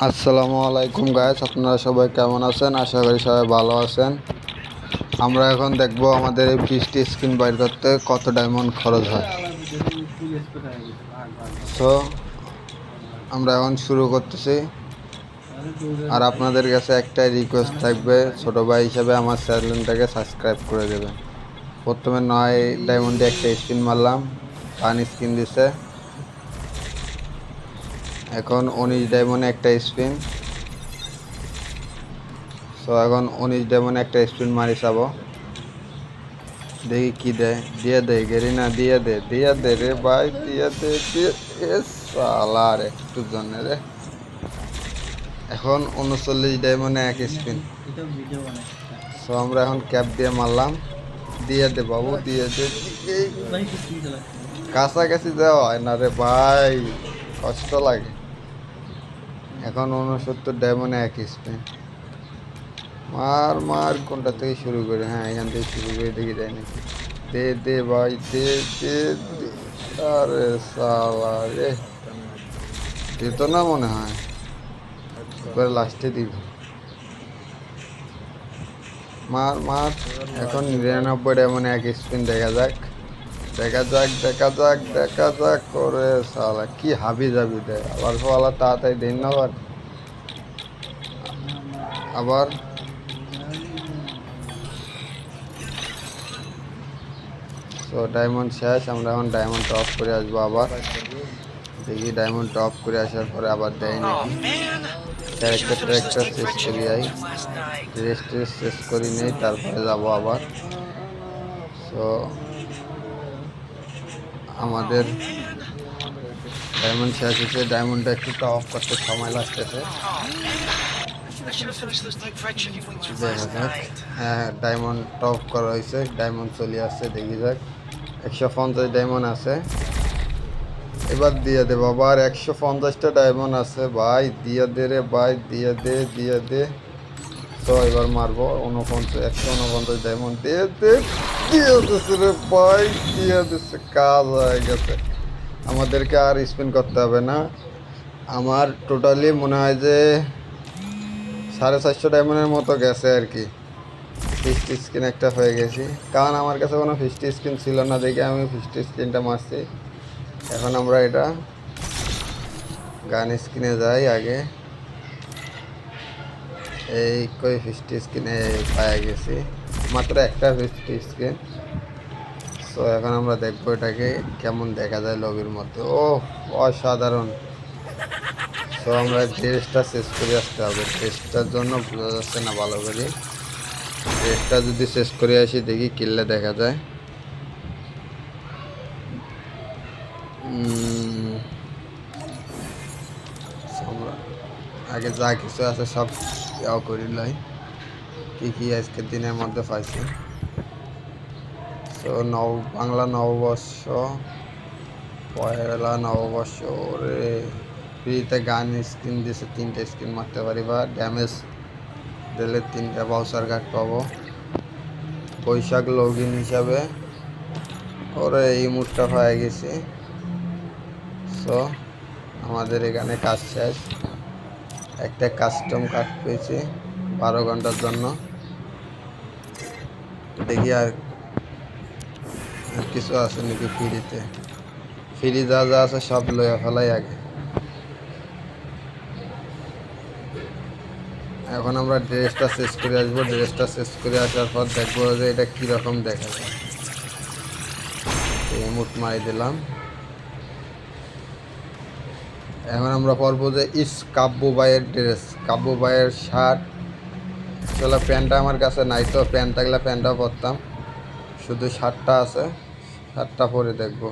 আসসালামু আলাইকুম গাইস, আপনারা সবাই কেমন আছেন? আশা করি সবাই ভালো আছেন। আমরা এখন দেখব আমাদের এই ফিস্ট স্ক্রিন বাইর করতে কত ডায়মন্ড খরচ হয়। সো আমরা এখন শুরু করতেছি। আর আপনাদের কাছে একটাই রিকোয়েস্ট থাকবে, ছোট ভাই হিসেবে আমার চ্যানেলটাকে সাবস্ক্রাইব করে দেবেন। প্রথমে 9 ডায়মন্ডে একটা স্পিন মারলাম, পান স্ক্রিন দিছে। এখন 19 ডায়মন্ডে একটা স্পিন। সো এখন 19 ডায়মন্ডে একটা স্পিন মারি চাবো, দেখি কি দেয়। দিয়ে দে গেরিনা, দিয়ে দে রে ভাই, দিয়ে দে। সালার একটু জন্য রে। এখন 39 ডায়মন্ডে এক স্পিন। সো আমরা এখন ক্যাপ দিয়ে মারলাম। দিয়ে দে বাবু, দিয়ে দে। কাছাকাছি দেওয়া হয় না রে ভাই, কষ্ট লাগে। এখন 69 ডায়মন্ডে এক স্পিন। মার কোনটা থেকে শুরু করে? হ্যাঁ, এখান থেকে শুরু করে, দেখি দেয় নাকি। দে ভাই, দে। আরে সালা রে, দিত না মনে হয়, এবার লাস্টে দিব। মার। এখন 99 ডায়মন্ডে এক স্পিন। দেখা যাক করে। সালা কি হাবি জাবি দেয়, আবার ফলা তাড়াতাড়ি দিন না। আবার তো ডায়মন্ড শেষ। আমরা এখন ডায়মন্ড টপ করে আসবো আবার। দেখি ডায়মন্ড টপ করে আসার পরে আবার দেয় নাকি। ক্যারেক্টার শেষ করি যাই, ড্রেস শেষ করি নেই, তারপরে যাবো আবার। তো আমাদের ডায়মন্ড শেষ হয়েছে। ডায়মন্ডটা একটু টপ করতে সময় লাগতেছে, দেখা যাক। হ্যাঁ, ডায়মন্ড টপ করা হয়েছে, ডায়মন্ড চলে আসছে। দেখি যাক, 150 ডায়মন্ড আছে। এবার দিয়ে দে বাবা, আর 150টা ডায়মন্ড আছে ভাই। দিয়ে দে রে ভাই, দিয়ে দে। তো এবার মারবো 149 ডায়মন্ড। দিয়ে দিচ্ছে রে ভাই, দিয়ে দিচ্ছে। কাজ হয়ে গেছে, আমাদেরকে আর স্পিন করতে হবে না। আমার টোটালি মনে হয় যে 450 ডায়মন্ডের মতো গেছে আর কি। ফিস্ট স্ক্রিন একটা হয়ে গেছি, কারণ আমার কাছে কোনো ফিস্ট স্ক্রিন ছিল না দেখে আমি ফিস্ট স্ক্রিনটা মারছি। এখন আমরা এটা গান স্ক্রিনে যাই আগে। এই কই ফিস্ট স্ক্রিনে পাওয়া গেছি, মাত্র একটা ফিস্ট স্ক্রিন। সো এখন আমরা দেখবো এটাকে কেমন দেখা যায় লবির মধ্যে। ও অসাধারণ। সো আমরা ড্রেসটা শেষ করে আসতে হবে, ড্রেসটার জন্য বোঝা যাচ্ছে না ভালো করে। ড্রেসটা যদি শেষ করে আসি, দেখি কিনলে দেখা যায়। আমরা আগে যা কিছু আছে সব ইয়াও করি লাই, কি আজকের দিনের মধ্যে পাইছি। তো বাংলা নববর্ষ, পয়লা নববর্ষ রে। ফ্রিতে গান স্ক্রিন দিয়েছে, 3টে স্ক্রিন মারতে পারি, বা ড্যামেজ দিলে 3টা বাউচার কার্ড পাবো। বৈশাখ লগ ইন হিসাবে ওরে এই মুডটা হয়ে গেছি। সো আমাদের এখানে কাজ শেষ। একটা কাস্টম কার্ড পেয়েছি 12 ঘন্টার জন্য। দেখি আর কিছু আছে নাকি ফ্রিতে। ফ্রি যা আছে সব লইয়া ফেলাই আগে। এখন আমরা ড্রেসটা শেষ করে আসবো, ড্রেসটা শেষ করে আসার পর দেখবো যে এটা কীরকম দেখা যায়। এই মুট মারি দিলাম। এখন আমরা পরবো যে কাব্য ভাইয়ের ড্রেস, কাব্য ভাইয়ের শার্ট। আসলে প্যান্টটা আমার কাছে নাই, তো প্যান্ট থাকলে প্যান্টটাও পরতাম, শুধু শার্টটা আছে, শার্টটা পরে দেখবো।